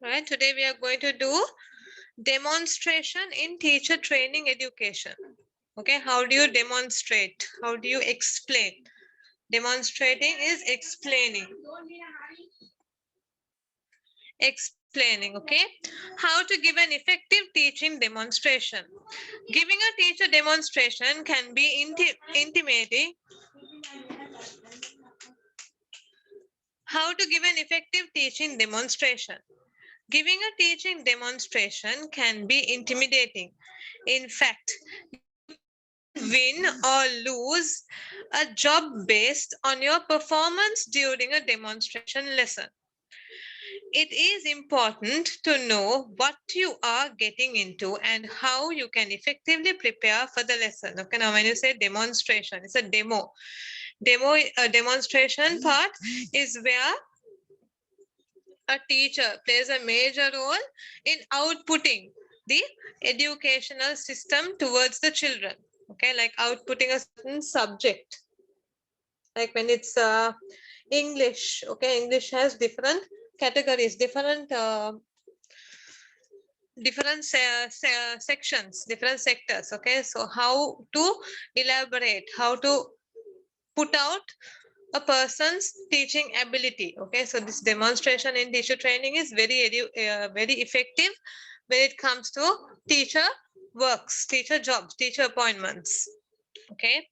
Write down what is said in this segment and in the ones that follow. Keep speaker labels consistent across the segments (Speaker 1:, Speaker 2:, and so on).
Speaker 1: Right, today we are going to do demonstration in teacher training education. Okay, how do you demonstrate? How do you explain? Demonstrating is explaining. Explaining, okay? How to give an effective teaching demonstration. Giving a teacher demonstration can be intimidating. How to give an effective teaching demonstration. Giving a teaching demonstration can be intimidating. In fact, you can win or lose a job based on your performance during a demonstration lesson. It is important to know what you are getting into and how you can effectively prepare for the lesson. Okay, now when you say demonstration, it's a demo. A demonstration part is where a teacher plays a major role in outputting the educational system towards the children. Okay, like outputting a certain subject. Like when it's English, okay, English has different categories, different sections, different sectors. Okay, so how to elaborate, how to put out a person's teaching ability. Okay, so this demonstration in teacher training is very effective when it comes to teacher works, teacher jobs, teacher appointments. Okay,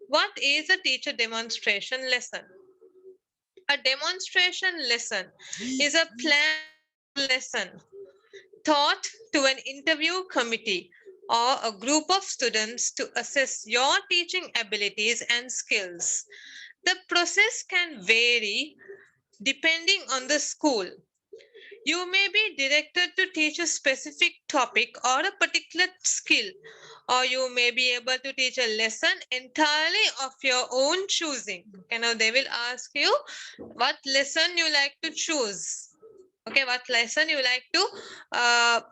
Speaker 1: what is a teacher demonstration lesson? A demonstration lesson is a planned lesson taught to an interview committee or a group of students to assess your teaching abilities and skills. The process can vary depending on the school. You may be directed to teach a specific topic or a particular skill, or you may be able to teach a lesson entirely of your own choosing. Okay, now they will ask you what lesson you like to choose. Okay, what lesson you like to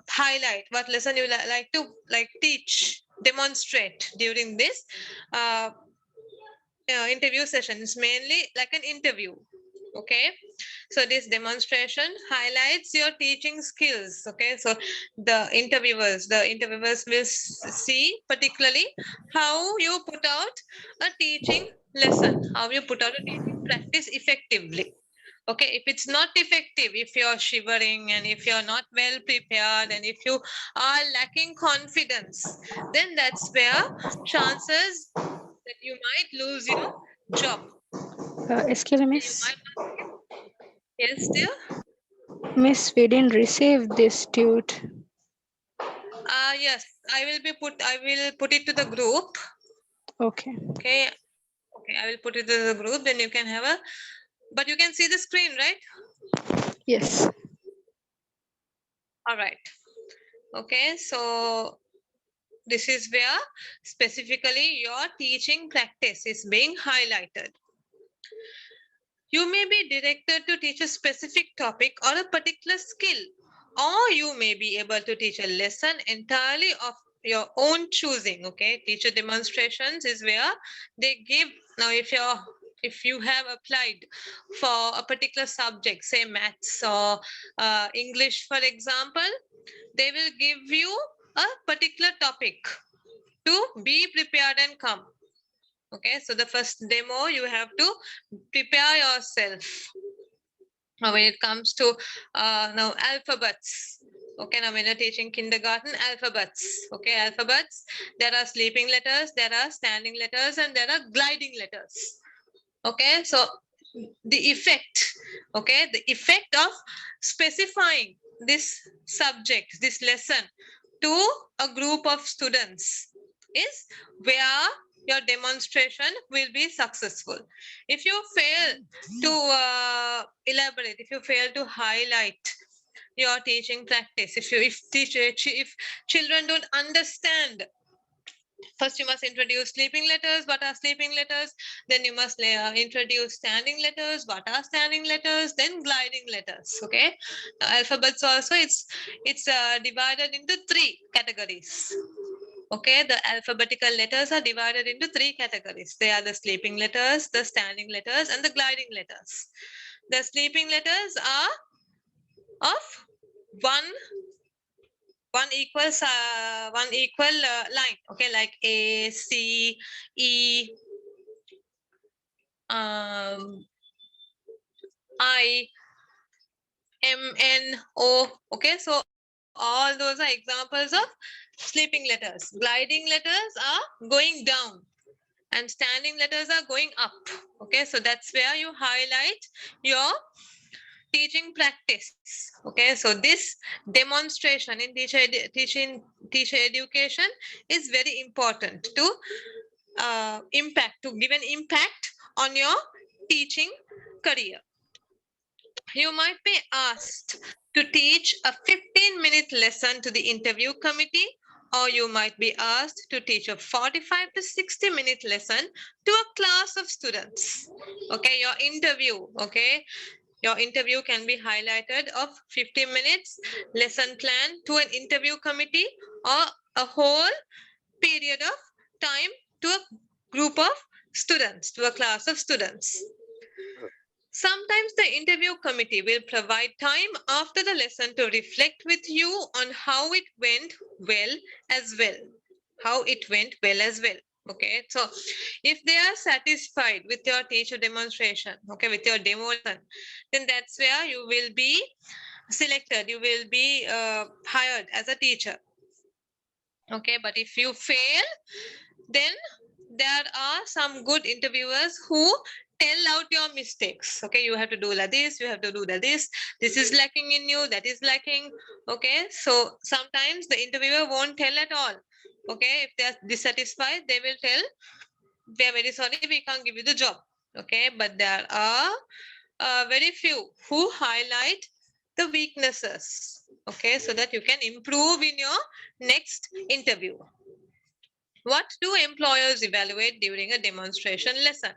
Speaker 1: highlight, what lesson you like to teach, demonstrate during this uh, interview session. It's mainly like an interview. Okay, so this demonstration highlights your teaching skills. Okay, so the interviewers will see particularly how you put out a teaching lesson, how you put out a teaching practice effectively. Okay, if it's not effective, if you're shivering and if you're not well prepared and if you are lacking confidence, then that's where chances that you might lose your job.
Speaker 2: Excuse me,
Speaker 1: And you
Speaker 2: Miss.
Speaker 1: might not get. Yes, dear.
Speaker 2: Miss, we didn't receive this tute.
Speaker 1: Yes, I will put it to the group.
Speaker 2: Okay.
Speaker 1: Okay. Okay, I will put it to the group. Then you can have a. But you can see the screen, right?
Speaker 2: Yes.
Speaker 1: All right. Okay. So this is where specifically your teaching practice is being highlighted. You may be directed to teach a specific topic or a particular skill, or you may be able to teach a lesson entirely of your own choosing. Okay, teacher demonstrations is where they give. Now if you have applied for a particular subject, say maths or English, for example, they will give you a particular topic to be prepared and come. Okay, so the first demo you have to prepare yourself. Now when it comes to now alphabets. Okay, now when you're teaching kindergarten, alphabets. Okay, alphabets, there are sleeping letters, there are standing letters, and there are gliding letters. Okay, so the effect, okay, the effect of specifying this subject, this lesson to a group of students is where your demonstration will be successful. If you fail to elaborate, if you fail to highlight your teaching practice, if children don't understand, first you must introduce sleeping letters, what are sleeping letters, then you must introduce standing letters, what are standing letters, then gliding letters. Okay, alphabets also, it's divided into three categories. Okay, the alphabetical letters are divided into three categories. They are the sleeping letters, the standing letters, and the gliding letters. The sleeping letters are of one equal line, okay, like A, C, E, I, M, N, O. Okay, so all those are examples of sleeping letters. Gliding letters are going down and standing letters are going up. Okay, so that's where you highlight your teaching practice. Okay, so this demonstration in teacher education is very important to give an impact on your teaching career. You might be asked to teach a 15-minute lesson to the interview committee, or you might be asked to teach a 45 to 60-minute lesson to a class of students. Okay, your interview can be highlighted of 50 minutes lesson plan to an interview committee, or a whole period of time to a group of students, to a class of students. Sometimes the interview committee will provide time after the lesson to reflect with you on how it went well as well. How it went well as well. Okay, so if they are satisfied with your teacher demonstration, okay, with your demo lesson, then that's where you will be selected, you will be hired as a teacher. Okay, but if you fail, then there are some good interviewers who tell out your mistakes. Okay, you have to do like this, you have to do like this is lacking in you, that is lacking. Okay, so sometimes the interviewer won't tell at all. Okay, if they are dissatisfied, they will tell, we are very sorry, we can't give you the job. Okay, but there are very few who highlight the weaknesses. Okay, so that you can improve in your next interview. What do employers evaluate during a demonstration lesson?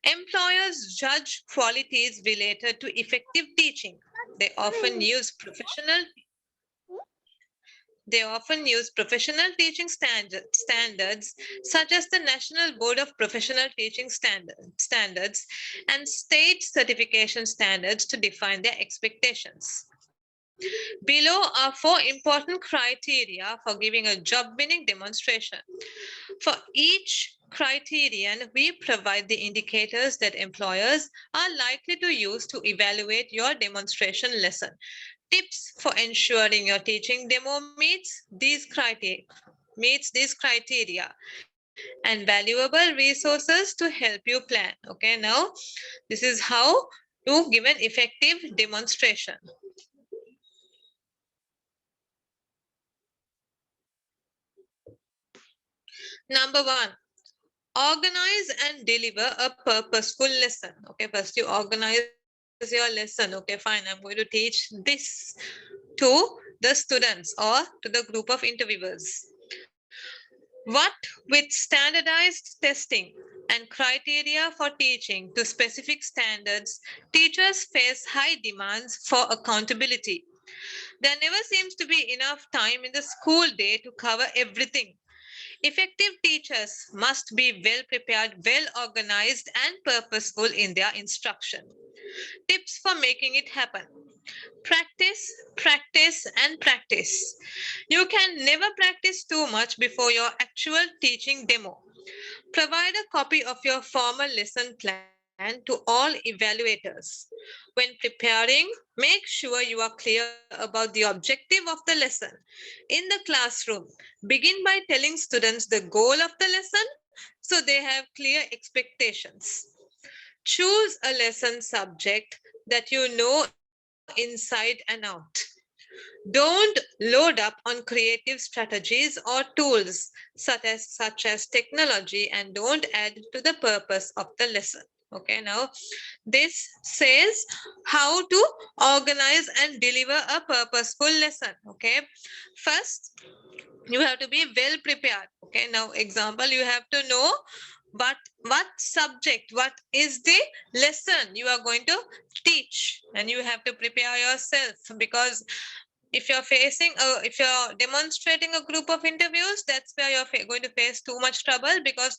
Speaker 1: Employers judge qualities related to effective teaching. They often use professional teaching standards such as the National Board of Professional Teaching Standards and state certification standards to define their expectations. Below are 4 important criteria for giving a job-winning demonstration. For each criterion, we provide the indicators that employers are likely to use to evaluate your demonstration lesson. Tips for ensuring your teaching demo meets these criteria, and valuable resources to help you plan. Okay, now this is how to give an effective demonstration. Number 1, organize and deliver a purposeful lesson. Okay, first you organize your lesson. Okay, fine, I'm going to teach this to the students or to the group of interviewers. What with standardized testing and criteria for teaching to specific standards, teachers face high demands for accountability. There never seems to be enough time in the school day to cover everything. Effective teachers must be well prepared, well organized, and purposeful in their instruction. Tips for making it happen. Practice, practice, and practice. You can never practice too much before your actual teaching demo. Provide a copy of your formal lesson plan to all evaluators. When preparing, make sure you are clear about the objective of the lesson. In the classroom, begin by telling students the goal of the lesson so they have clear expectations. Choose a lesson subject that you know inside and out. Don't load up on creative strategies or tools such as technology, and don't add to the purpose of the lesson. Okay, now this says how to organize and deliver a purposeful lesson. Okay, first you have to be well prepared. Okay, now example, you have to know what subject, what is the lesson you are going to teach, and you have to prepare yourself, because if you're demonstrating a group of interviews, that's where you're going to face too much trouble, because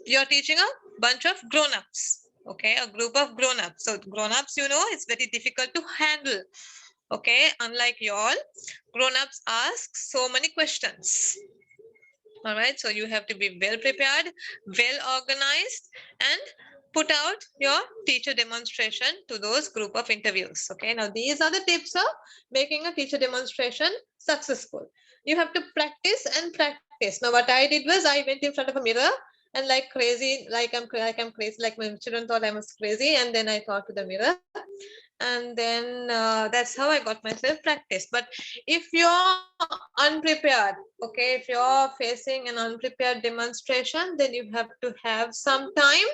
Speaker 1: you're teaching a bunch of grown-ups. Okay, a group of grown-ups. So grown-ups, it's very difficult to handle. Okay, unlike y'all, grown-ups ask so many questions. All right, so you have to be well prepared, well organized, and put out your teacher demonstration to those group of interviews. Okay, now these are the tips of making a teacher demonstration successful. You have to practice and practice. Now, what I did was I went in front of a mirror and like crazy, like I'm crazy, like my children thought I was crazy, and then I talked to the mirror, and then that's how I got myself practice. But if you're unprepared, okay, if you're facing an unprepared demonstration, then you have to have some time.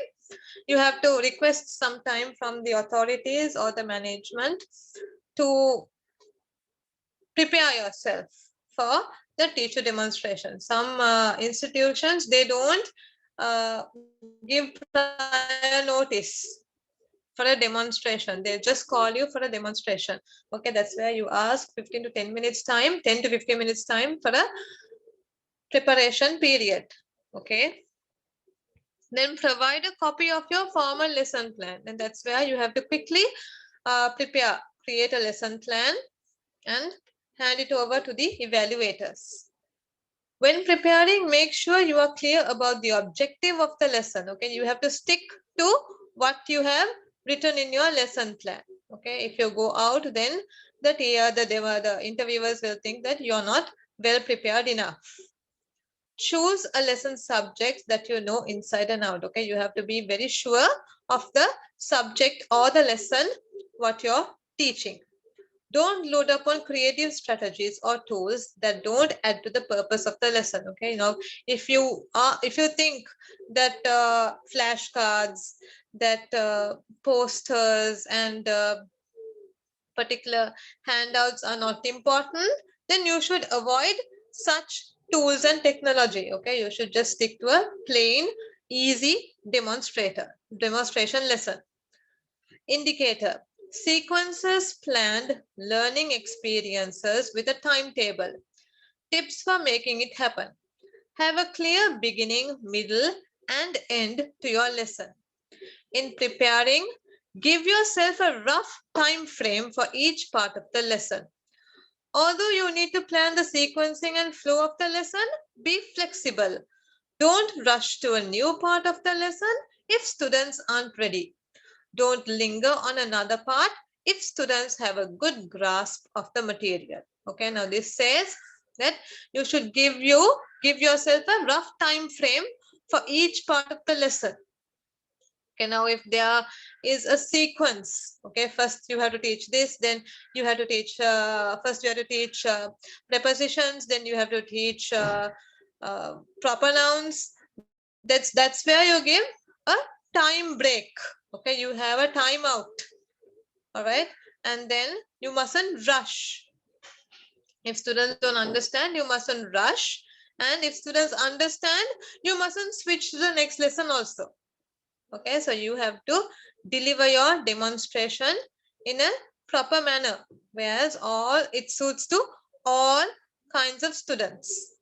Speaker 1: You have to request some time from the authorities or the management to prepare yourself for the teacher demonstration. Some institutions, they don't give prior notice for a demonstration. They just call you for a demonstration. Okay, that's where you ask 15 to 10 minutes time, 10 to 15 minutes time for a preparation period. Okay, then provide a copy of your formal lesson plan, and that's where you have to quickly create a lesson plan and hand it over to the evaluators. When preparing, make sure you are clear about the objective of the lesson. Okay, you have to stick to what you have written in your lesson plan. Okay, if you go out, then the interviewers will think that you're not well prepared enough. Choose a lesson subject that you know inside and out. Okay, you have to be very sure of the subject or the lesson what you're teaching. Don't load up on creative strategies or tools that don't add to the purpose of the lesson. Okay, if you think that flashcards, that posters and particular handouts are not important, then you should avoid such tools and technology. Okay, you should just stick to a plain easy demonstration lesson. Indicator: sequences planned learning experiences with a timetable. Tips for making it happen: have a clear beginning, middle, and end to your lesson. In preparing, give yourself a rough time frame for each part of the lesson. Although you need to plan the sequencing and flow of the lesson, be flexible. Don't rush to a new part of the lesson if students aren't ready. Don't linger on another part if students have a good grasp of the material. Okay, now this says that you should give yourself a rough time frame for each part of the lesson. Okay, now if there is a sequence, okay, first you have to teach this, then you have to teach first you have to teach prepositions, then you have to teach proper nouns. That's where you give a time break. Okay, you have a timeout. All right, and then you mustn't rush. If students don't understand, you mustn't rush, and if students understand, you mustn't switch to the next lesson also. Okay, so you have to deliver your demonstration in a proper manner, whereas it suits to all kinds of students.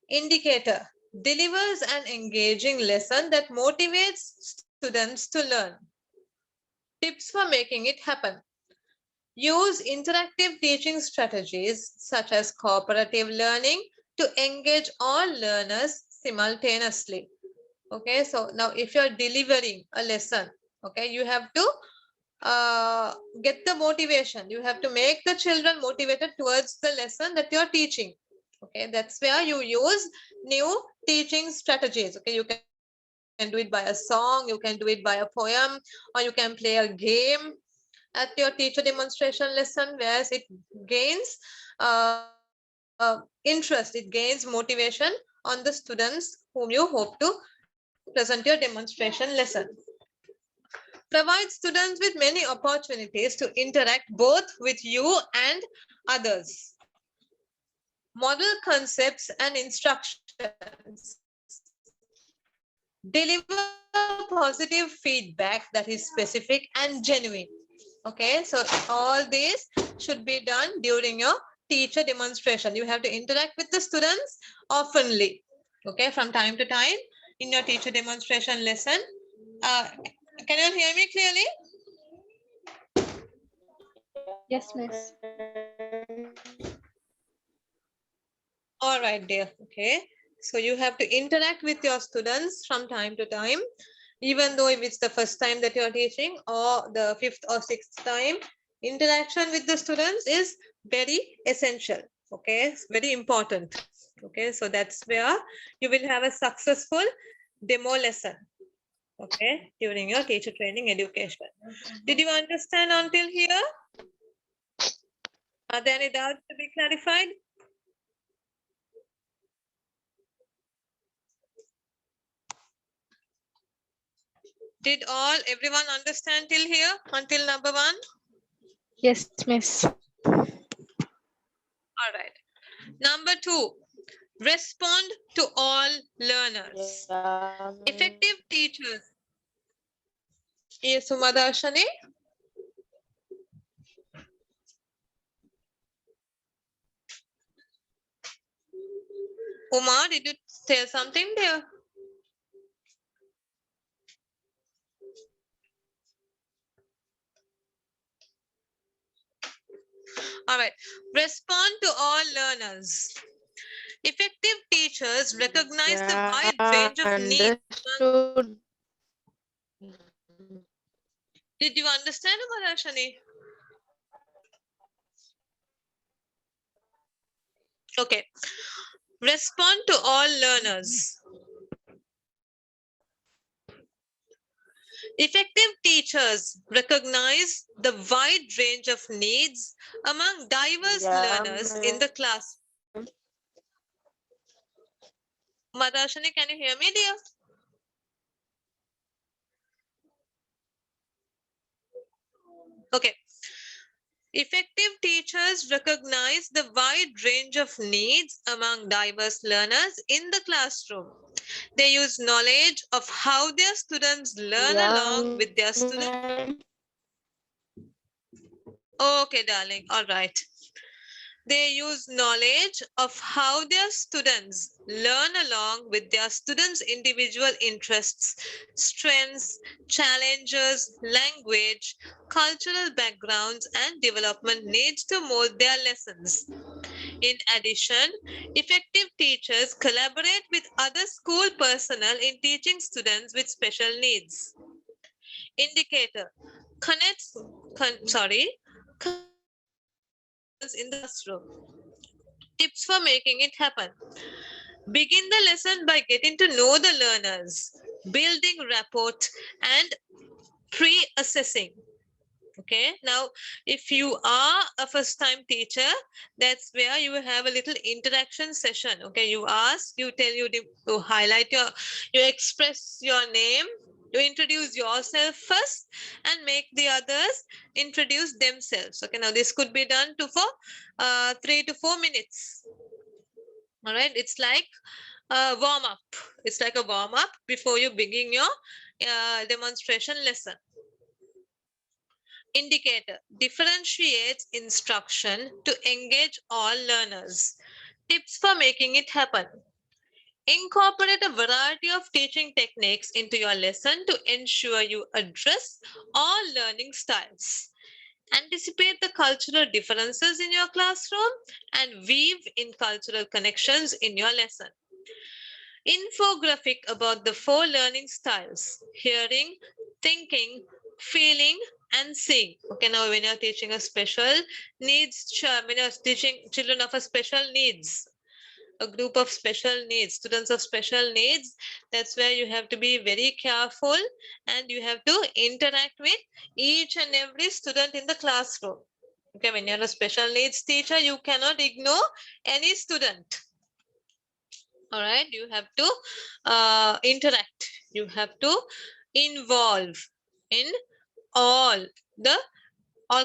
Speaker 1: Indicator: delivers an engaging lesson that motivates students to learn. Tips for making it happen: use interactive teaching strategies such as cooperative learning to engage all learners simultaneously. Okay, so now if you're delivering a lesson, okay, you have to get the motivation. You have to make the children motivated towards the lesson that you're teaching. Okay, that's where you use new teaching strategies. Okay, you can do it by a song, you can do it by a poem, or you can play a game at your teacher demonstration lesson, whereas it gains interest, it gains motivation on the students whom you hope to present your demonstration lesson. Provide students with many opportunities to interact both with you and others. Model concepts and instructions. Deliver positive feedback that is specific and genuine. Okay, so all this should be done during your teacher demonstration. You have to interact with the students oftenly. Okay, from time to time in your teacher demonstration lesson. Can you hear me clearly?
Speaker 2: Yes, miss.
Speaker 1: All right, dear. Okay. So you have to interact with your students from time to time, even though if it's the first time that you're teaching or the fifth or sixth time, interaction with the students is very essential. Okay. It's very important. Okay. So that's where you will have a successful demo lesson. Okay. During your teacher training education. Did you understand until here? Are there any doubts to be clarified? Did everyone understand till here, until number 1?
Speaker 2: Yes, miss.
Speaker 1: All right. Number 2, respond to all learners. Effective teachers. Yes, Sumadarshani. Uma, did you say something there? All right. Respond to all learners. Effective teachers recognize the wide range of needs.
Speaker 3: Understood.
Speaker 1: Did you understand, Sumadarshani? Okay. Respond to all learners. Effective teachers recognize the wide range of needs among diverse learners in the class. Madashani, can you hear me, dear? Okay. Effective teachers recognize the wide range of needs among diverse learners in the classroom. They use knowledge of how their students learn along with their students. Okay, darling. All right. They use knowledge of how their students learn along with their students' individual interests, strengths, challenges, language, cultural backgrounds, and development needs to mold their lessons. In addition, effective teachers collaborate with other school personnel in teaching students with special needs. Indicator connects, in the classroom. Tips for making it happen. Begin the lesson by getting to know the learners, building rapport, and pre-assessing. Okay, now if you are a first-time teacher, that's where you have a little interaction session. Okay, you ask, you tell you to highlight you express your name, you introduce yourself first, and make the others introduce themselves. Okay, now this could be done for 3 to 4 minutes. All right, it's like a warm up. It's like a warm up before you begin your demonstration lesson. Indicator differentiates instruction to engage all learners. Tips for making it happen. Incorporate a variety of teaching techniques into your lesson to ensure you address all learning styles. Anticipate the cultural differences in your classroom and weave in cultural connections in your lesson. Infographic about the 4 learning styles: hearing, thinking, feeling, and seeing. Okay, now when you're teaching a special needs child, when you're teaching children of a special needs, a group of special needs, students of special needs, that's where you have to be very careful and you have to interact with each and every student in the classroom. Okay, when you're a special needs teacher, you cannot ignore any student. All right, you have to interact, you have to involve in all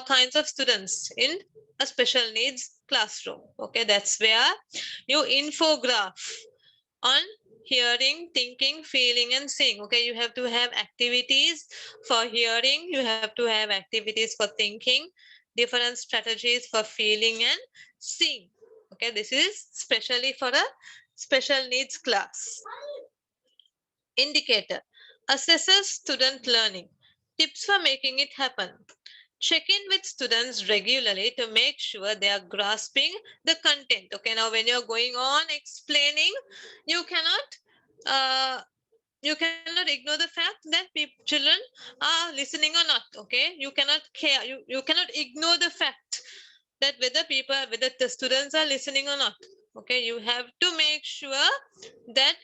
Speaker 1: kinds of students in a special needs classroom. Okay, that's where you infograph on hearing, thinking, feeling, and seeing. Okay, you have to have activities for hearing, you have to have activities for thinking, different strategies for feeling and seeing. Okay, this is specially for a special needs class. Indicator assesses student learning. Tips for making it happen. Check in with students regularly to make sure they are grasping the content. Okay, now when you're going on explaining, you cannot ignore the fact that children are listening or not. Okay, you cannot care, you cannot ignore the fact that whether the students are listening or not. Okay, you have to make sure that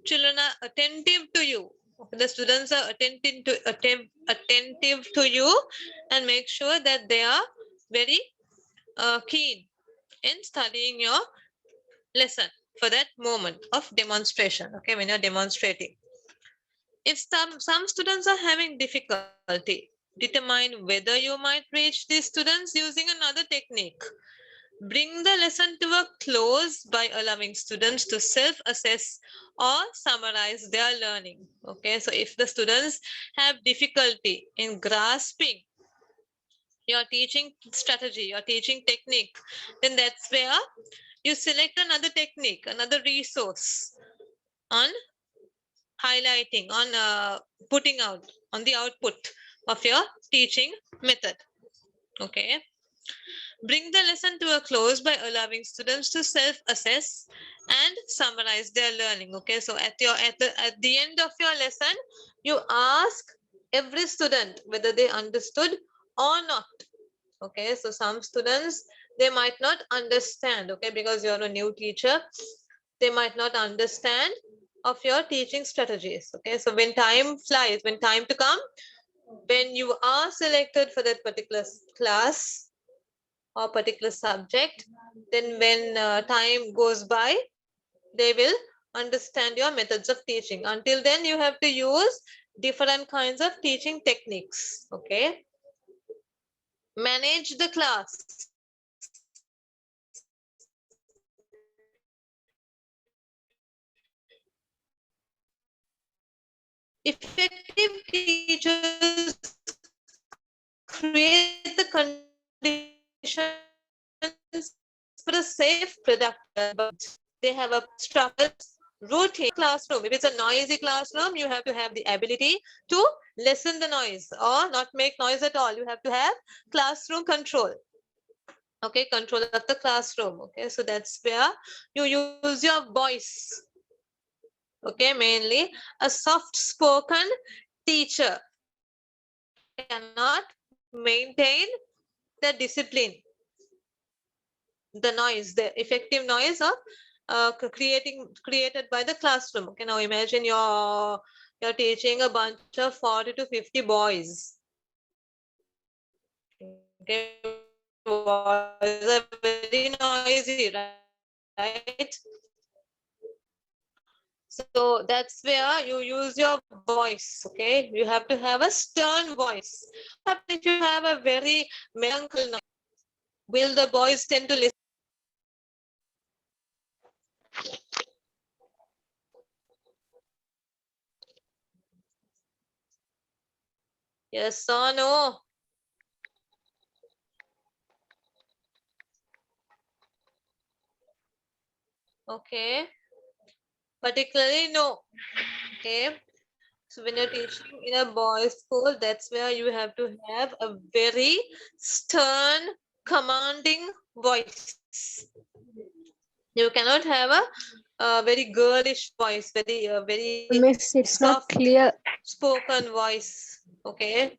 Speaker 1: children are attentive to you. Okay, the students are attentive to you, and make sure that they are very keen in studying your lesson for that moment of demonstration. Okay, when you're demonstrating, if some students are having difficulty, determine whether you might reach these students using another technique. Bring the lesson to a close by allowing students to self-assess or summarize their learning. Okay, so if the students have difficulty in grasping your teaching strategy, your teaching technique, then that's where you select another technique, another resource on highlighting, on putting out, on the output of your teaching method. Okay. Bring the lesson to a close by allowing students to self-assess and summarize their learning. Okay, so at the end of your lesson, you ask every student whether they understood or not. Okay, so some students, they might not understand. Okay, because you're a new teacher, they might not understand of your teaching strategies. Okay, so when time flies, when time to come, when you are selected for that particular class or particular subject, then when time goes by, they will understand your methods of teaching. Until then, you have to use different kinds of teaching techniques. Okay, manage the class. Effective teachers create the conditions for a safe, productive environment. They have a structured routine classroom. If it's a noisy classroom, you have to have the ability to lessen the noise or not make noise at all. You have to have classroom control. Okay, control of the classroom. Okay, so that's where you use your voice. Okay, mainly a soft spoken teacher cannot maintain the discipline, the noise, the effective noise of created by the classroom. Okay, now imagine you're teaching a bunch of 40 to 50 boys. Okay, boys are very noisy, right? So that's where you use your voice. Okay, you have to have a stern voice. What happens if you have a very melancholy noise? Will the boys tend to listen? Yes or no? Okay, particularly no. Okay, so when you're teaching in a boys' school, that's where you have to have a very stern, commanding voice. You cannot have a very girlish voice, very
Speaker 2: Miss, it's not
Speaker 1: soft
Speaker 2: clear.
Speaker 1: spoken voice. Okay.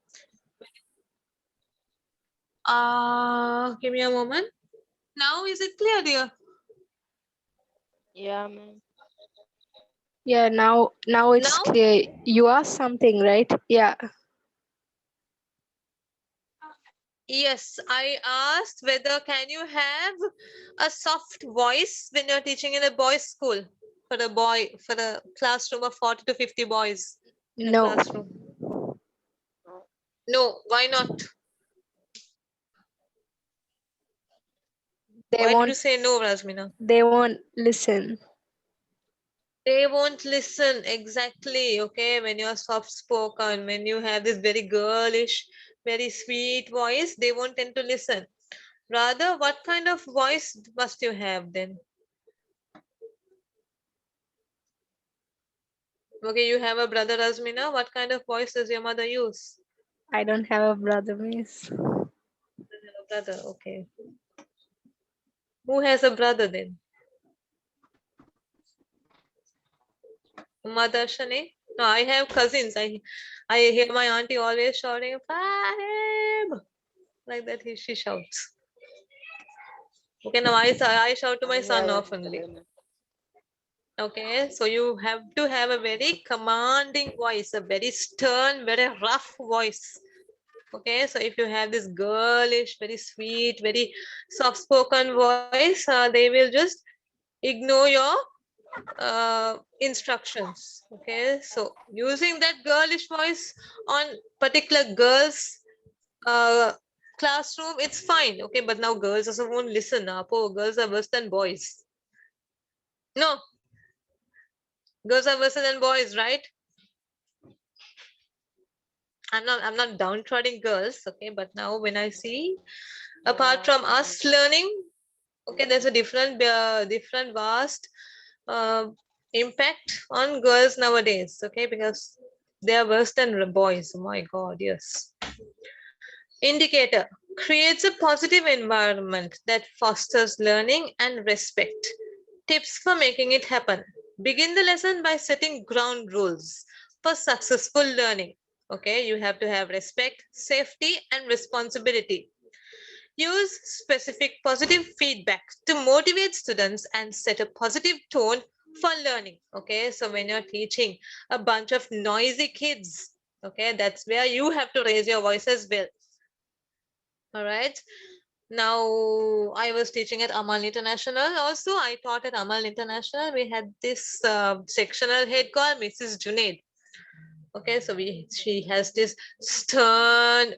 Speaker 1: Give me a moment. Now is it clear, dear?
Speaker 3: Yeah, ma'am.
Speaker 2: Yeah, now it's
Speaker 1: Now?
Speaker 2: clear. You asked something, right? Yeah.
Speaker 1: Yes, I asked whether can you have a soft voice when you're teaching in a boys' school for a classroom of 40 to 50 boys in a
Speaker 2: No.
Speaker 1: classroom. No, why not?
Speaker 2: They
Speaker 1: Why did you
Speaker 2: won't
Speaker 1: say no, Rasmina?
Speaker 2: they won't listen.
Speaker 1: They won't listen exactly. Okay, when you're soft spoken, when you have this very girlish, very sweet voice, they won't tend to listen. Rather, what kind of voice must you have then? Okay, you have a brother, Rasmina. What kind of voice does your mother use?
Speaker 2: I don't have a brother, miss.
Speaker 1: Brother, okay. Who has a brother then? Mother Shani? No, I have cousins. I hear my auntie always shouting, Fahim! Like that she shouts. Okay, now I shout to my son oftenly. Okay, so you have to have a very commanding voice, a very stern, very rough voice. Okay, so if you have this girlish, very sweet, very soft-spoken voice, they will just ignore your instructions. Okay, so using that girlish voice on particular girls classroom, it's fine. Okay, but now girls also won't listen. Poor girls are worse than boys. No, girls are worse than boys, right? I'm not downtrodden girls, okay, but now when I see, apart from us learning, okay, there's a different vast uh, impact on girls nowadays, okay, because they are worse than boys. Oh my god, yes. Indicator creates a positive environment that fosters learning and respect. Tips for making it happen. Begin the lesson by setting ground rules for successful learning. Okay, you have to have respect, safety, and responsibility. Use specific positive feedback to motivate students and set a positive tone for learning. Okay, so when you're teaching a bunch of noisy kids, okay, that's where you have to raise your voice as well. All right. Now, I was teaching at Amal International. Also, I taught at Amal International. We had this sectional head called Mrs. Junaid. Okay, so she has this stern,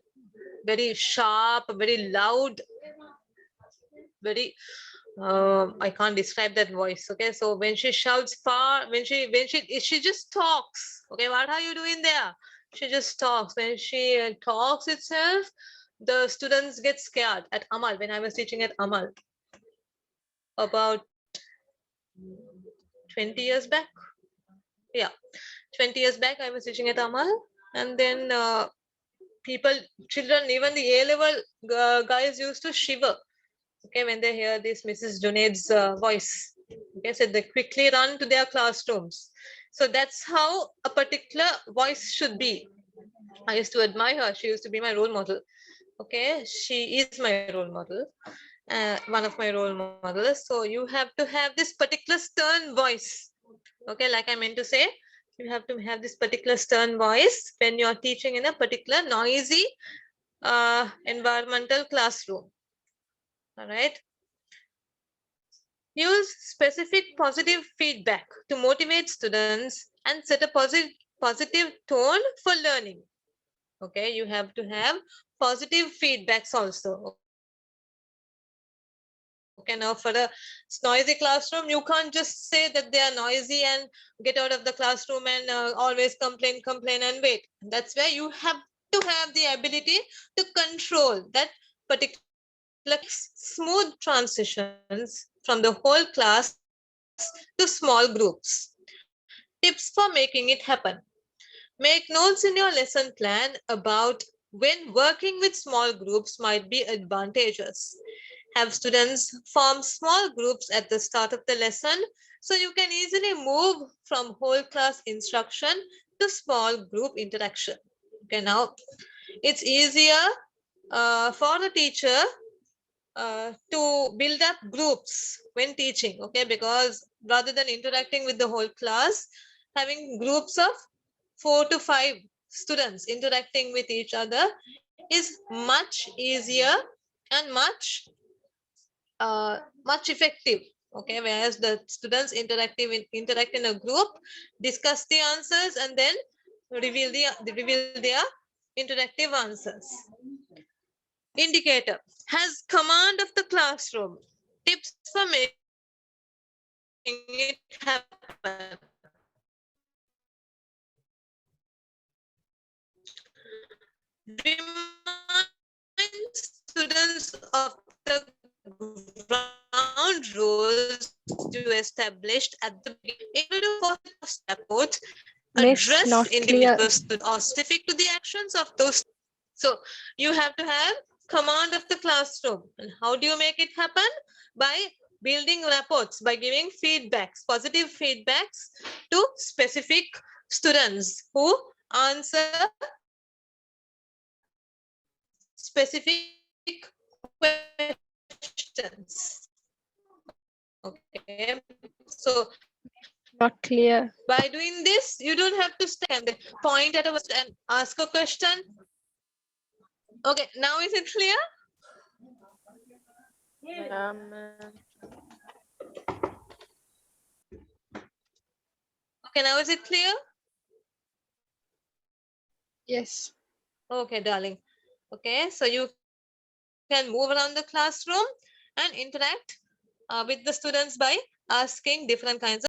Speaker 1: very sharp, very loud, very I can't describe that voice. Okay, so when she shouts far, when she just talks. Okay, what are you doing there? She just talks. When she talks itself, the students get scared at Amal. When I was teaching at Amal about 20 years back, yeah, 20 years back, I was teaching at Amal, and then children, even the A-level guys used to shiver. Okay, when they hear this Mrs. Junaid's voice. Okay, so they quickly run to their classrooms. So that's how a particular voice should be. I used to admire her. She used to be my role model. Okay, she is my role model, one of my role models. So you have to have this particular stern voice. Okay, like I meant to say, you have to have this particular stern voice when you're teaching in a particular noisy environmental classroom. All right. Use specific positive feedback to motivate students and set a positive tone for learning. Okay, you have to have positive feedbacks also. Okay, now for a noisy classroom, you can't just say that they are noisy and get out of the classroom and always complain and wait. That's where you have to have the ability to control that particular smooth transitions from the whole class to small groups. Tips for making it happen. Make notes in your lesson plan about when working with small groups might be advantageous. Have students form small groups at the start of the lesson so you can easily move from whole class instruction to small group interaction. Okay, now it's easier for the teacher to build up groups when teaching, okay, because rather than interacting with the whole class, having groups of 4 to 5 students interacting with each other is much easier and much effective. Okay, whereas the students interact in a group, discuss the answers, and then reveal their interactive answers. Indicator has command of the classroom. Tips for making it happen. Remind students of the ground rules you established at the beginning. Able to support,
Speaker 2: Miss,
Speaker 1: address
Speaker 2: not clear.
Speaker 1: individuals or specific to the actions of those. So you have to have command of the classroom. And how do you make it happen? By building rapports, by giving feedbacks, positive feedbacks to specific students who answer specific questions. Okay, so
Speaker 2: Not clear.
Speaker 1: by doing this, you don't have to stand, point at a and ask a question. Okay, now is it clear?
Speaker 3: Yeah, ma'am.
Speaker 1: Okay, now is it clear?
Speaker 2: Yes.
Speaker 1: Okay, darling. Okay, so you can move around the classroom and interact with the students by asking different kinds of